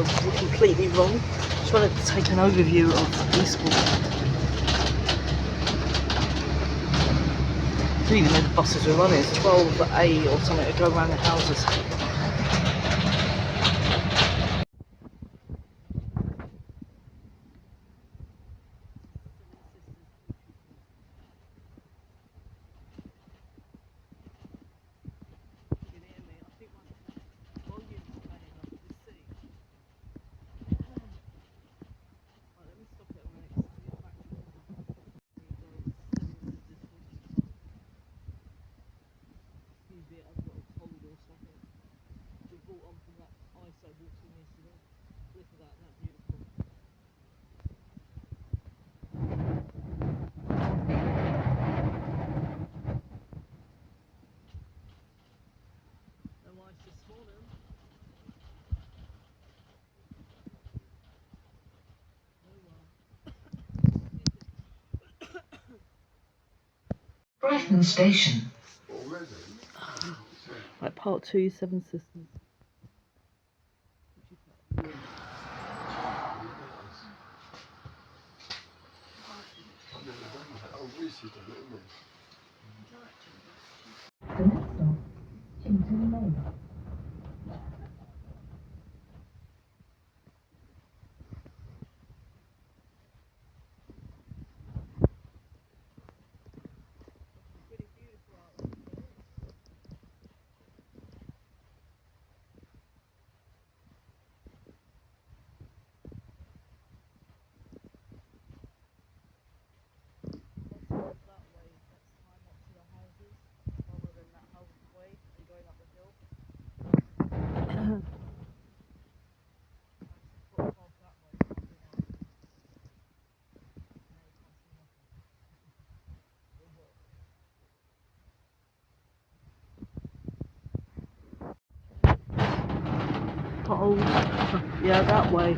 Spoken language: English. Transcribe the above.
was completely wrong. Just wanted to take an overview of Eastbourne. I didn't even know the buses were running. It's 12A or something to go around the houses. I've got a cold or something. We brought on from that ice I walked in yesterday. Look at that, isn't that beautiful? No ice this morning. Brighton Station. Right, part 2, Seven Sisters. The next stop, Chington Lane. Oh, yeah, that way.